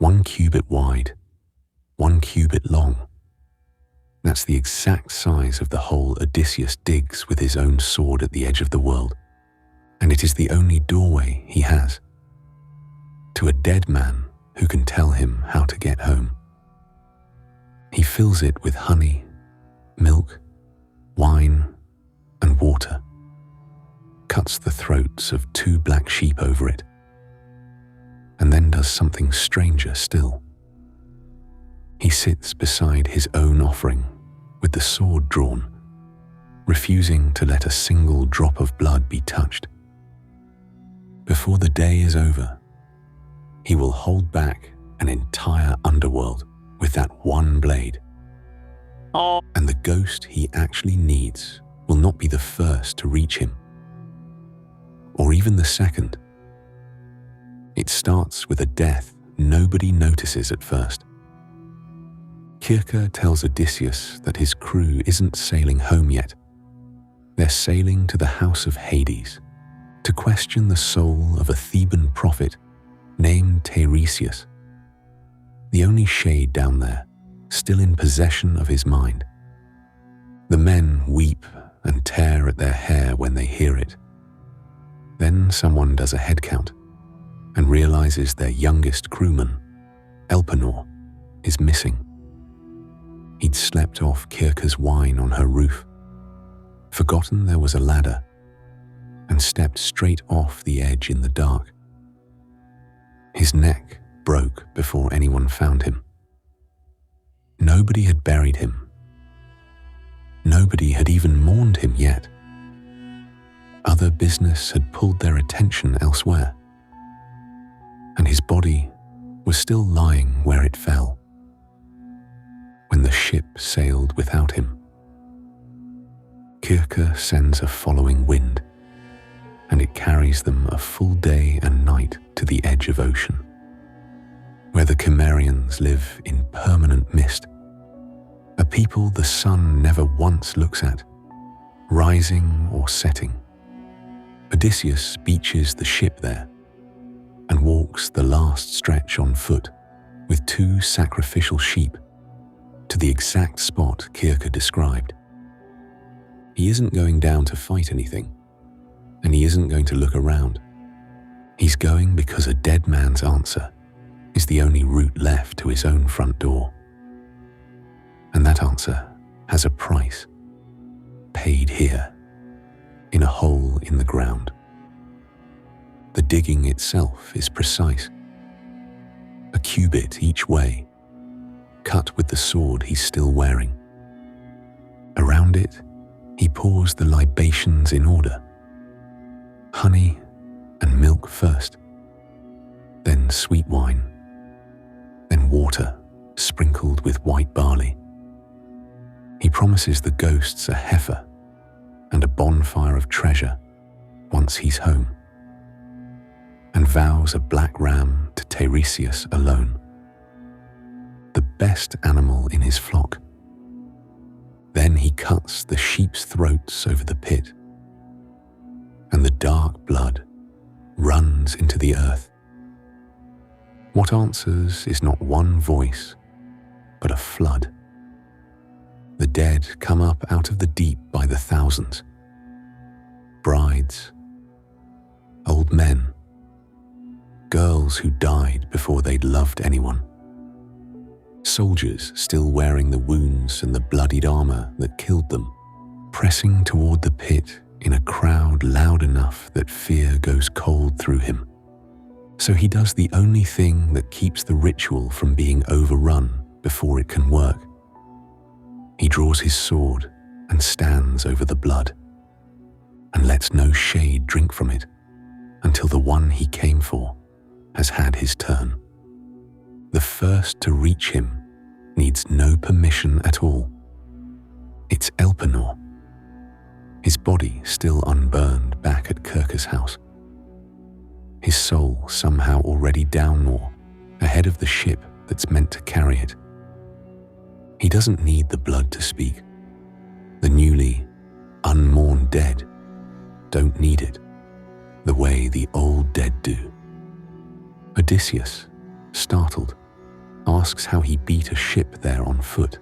1 cubit wide, 1 cubit long. That's the exact size of the hole Odysseus digs with his own sword at the edge of the world, and it is the only doorway he has to a dead man who can tell him how to get home. He fills it with honey, milk, wine, and water, cuts the throats of 2 black sheep over it, and then does something stranger still. He sits beside his own offering with the sword drawn, refusing to let a single drop of blood be touched. Before the day is over, he will hold back an entire underworld with that one blade. And the ghost he actually needs will not be the first to reach him, or even the second. It starts with a death nobody notices at first. Kirke tells Odysseus that his crew isn't sailing home yet. They're sailing to the house of Hades to question the soul of a Theban prophet named Teiresias, the only shade down there still in possession of his mind. The men weep and tear at their hair when they hear it. Then someone does a head count and realizes their youngest crewman, Elpenor, is missing. He'd slept off Kirke's wine on her roof, forgotten there was a ladder, and stepped straight off the edge in the dark. His neck broke before anyone found him. Nobody had buried him. Nobody had even mourned him yet. Other business had pulled their attention elsewhere, and his body was still lying where it fell when the ship sailed without him. Kirke sends a following wind, and it carries them a full day and night to the edge of ocean, where the Cimmerians live in permanent mist, a people the sun never once looks at, rising or setting. Odysseus beaches the ship there and walks the last stretch on foot with 2 sacrificial sheep to the exact spot Kirke described. He isn't going down to fight anything, and he isn't going to look around. He's going because a dead man's answer is the only route left to his own front door. And that answer has a price, paid here, in a hole in the ground. The digging itself is precise, a cubit each way, cut with the sword he's still wearing. Around it, he pours the libations in order. Honey and milk first, then sweet wine, then water sprinkled with white barley. He promises the ghosts a heifer and a bonfire of treasure once he's home, and vows a black ram to Teiresias alone, the best animal in his flock. Then he cuts the sheep's throats over the pit, and the dark blood runs into the earth. What answers is not one voice, but a flood. The dead come up out of the deep by the thousands. Brides, old men, girls who died before they'd loved anyone, soldiers still wearing the wounds and the bloodied armor that killed them, pressing toward the pit in a crowd loud enough that fear goes cold through him. So he does the only thing that keeps the ritual from being overrun before it can work. He draws his sword and stands over the blood, and lets no shade drink from it until the one he came for has had his turn. The first to reach him needs no permission at all. It's Elpenor, his body still unburned back at Kirke's house, his soul somehow already down more, ahead of the ship that's meant to carry it. He doesn't need the blood to speak. The newly unmourned dead don't need it the way the old dead do. Odysseus, startled, asks how he beat a ship there on foot.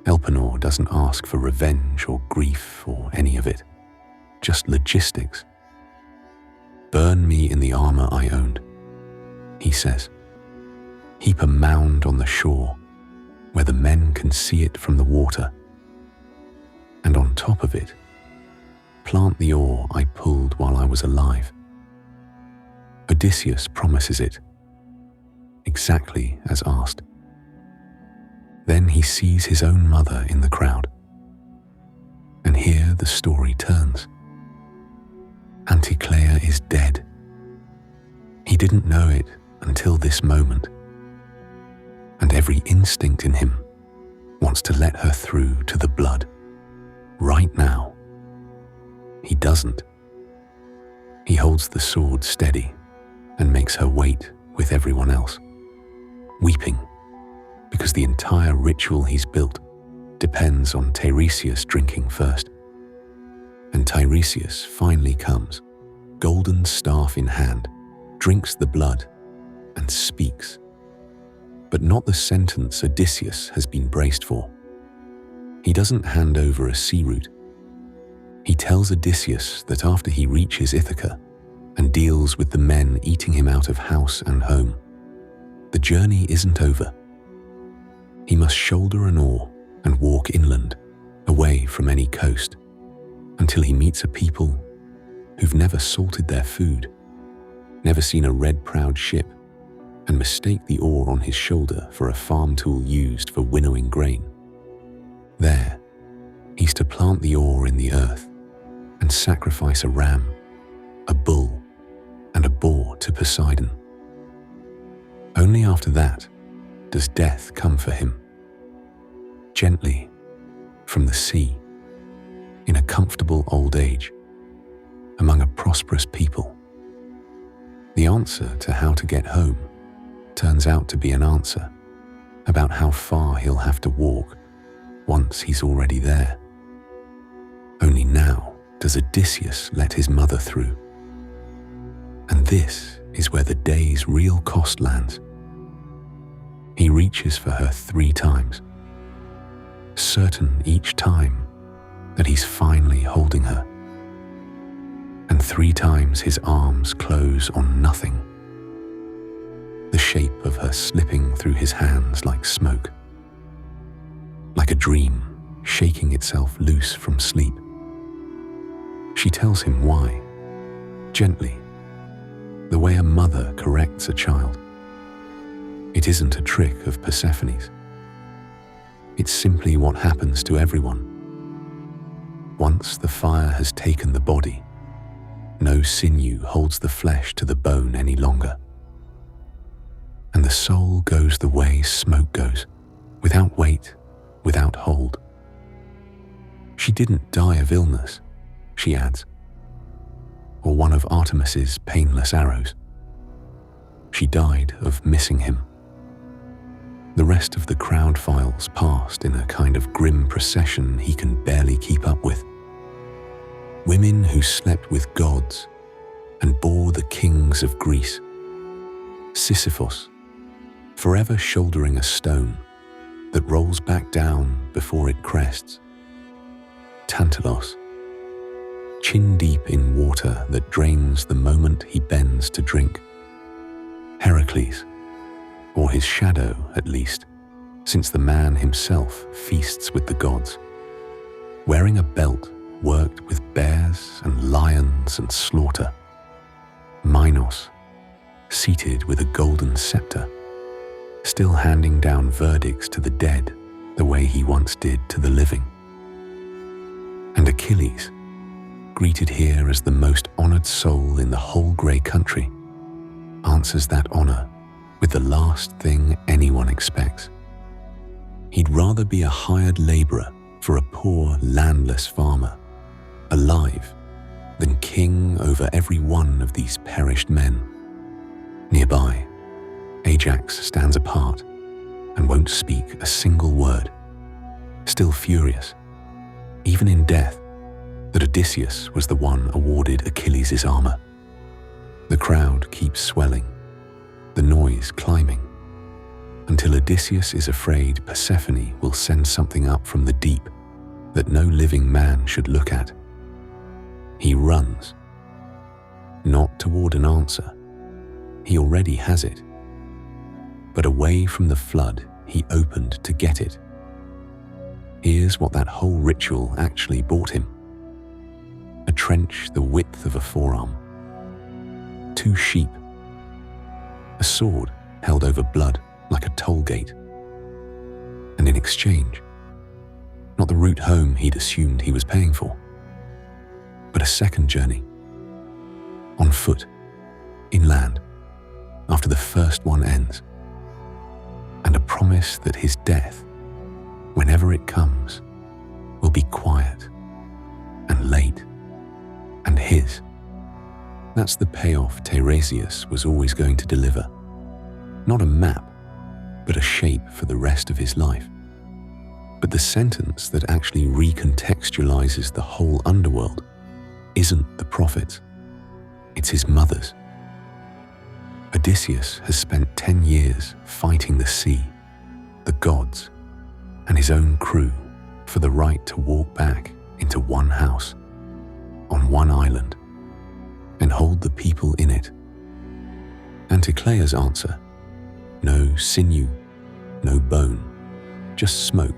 Elpenor doesn't ask for revenge or grief or any of it, just logistics. "Burn me in the armor I owned," he says. "Heap a mound on the shore where the men can see it from the water. And on top of it, plant the ore I pulled while I was alive." Odysseus promises it, exactly as asked. Then he sees his own mother in the crowd. And here the story turns. Anticlea is dead. He didn't know it until this moment. And every instinct in him wants to let her through to the blood. Right now. He doesn't. He holds the sword steady and makes her wait with everyone else, weeping because the entire ritual he's built depends on Teiresias drinking first. And Teiresias finally comes, golden staff in hand, drinks the blood and speaks. But not the sentence Odysseus has been braced for. He doesn't hand over a sea route. He tells Odysseus that after he reaches Ithaca and deals with the men eating him out of house and home, the journey isn't over. He must shoulder an oar and walk inland, away from any coast, until he meets a people who've never salted their food, never seen a red-prowed ship, and mistake the oar on his shoulder for a farm tool used for winnowing grain. There, he's to plant the oar in the earth and sacrifice a ram, a bull, and a boar to Poseidon. Only after that does death come for him. Gently, from the sea, in a comfortable old age, among a prosperous people. The answer to how to get home turns out to be an answer about how far he'll have to walk once he's already there. Only now does Odysseus let his mother through. And this is where the day's real cost lands. He reaches for her 3 times, certain each time that he's finally holding her. And 3 times his arms close on nothing, the shape of her slipping through his hands like smoke, like a dream shaking itself loose from sleep. She tells him why, gently, the way a mother corrects a child. It isn't a trick of Persephone's. It's simply what happens to everyone. Once the fire has taken the body, no sinew holds the flesh to the bone any longer. And the soul goes the way smoke goes, without weight, without hold. She didn't die of illness, she adds, or one of Artemis's painless arrows. She died of missing him. The rest of the crowd files past in a kind of grim procession he can barely keep up with. Women who slept with gods and bore the kings of Greece. Sisyphus, forever shouldering a stone that rolls back down before it crests. Tantalos, chin deep in water that drains the moment he bends to drink. Heracles, or his shadow at least, since the man himself feasts with the gods, wearing a belt worked with bears and lions and slaughter. Minos, seated with a golden scepter, still handing down verdicts to the dead the way he once did to the living. And Achilles, greeted here as the most honored soul in the whole grey country, answers that honor with the last thing anyone expects. He'd rather be a hired laborer for a poor, landless farmer, alive, than king over every one of these perished men. Nearby, Ajax stands apart and won't speak a single word, still furious, even in death, that Odysseus was the one awarded Achilles' armor. The crowd keeps swelling, the noise climbing, until Odysseus is afraid Persephone will send something up from the deep that no living man should look at. He runs, not toward an answer, he already has it, but away from the flood he opened to get it. Here's what that whole ritual actually bought him: a trench the width of a forearm, 2 sheep, a sword held over blood like a toll gate, and in exchange, not the route home he'd assumed he was paying for, but a second journey, on foot, inland, after the first one ends, and a promise that his death, whenever it comes, will be quiet and late and his. That's the payoff Teiresias was always going to deliver. Not a map, but a shape for the rest of his life. But the sentence that actually recontextualizes the whole underworld isn't the prophet's, it's his mother's. Odysseus has spent 10 years fighting the sea, the gods, and his own crew for the right to walk back into one house, on one island, and hold the people in it. Anticlea's answer, no sinew, no bone, just smoke,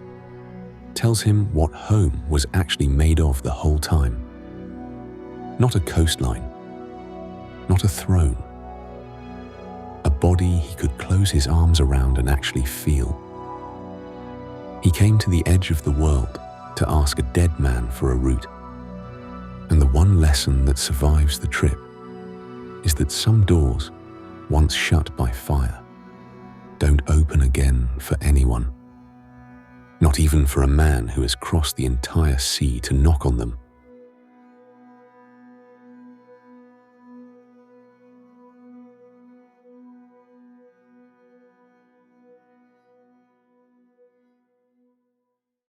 tells him what home was actually made of the whole time. Not a coastline, not a throne, a body he could close his arms around and actually feel. He came to the edge of the world to ask a dead man for a route, and the one lesson that survives the trip is that some doors, once shut by fire, don't open again for anyone. Not even for a man who has crossed the entire sea to knock on them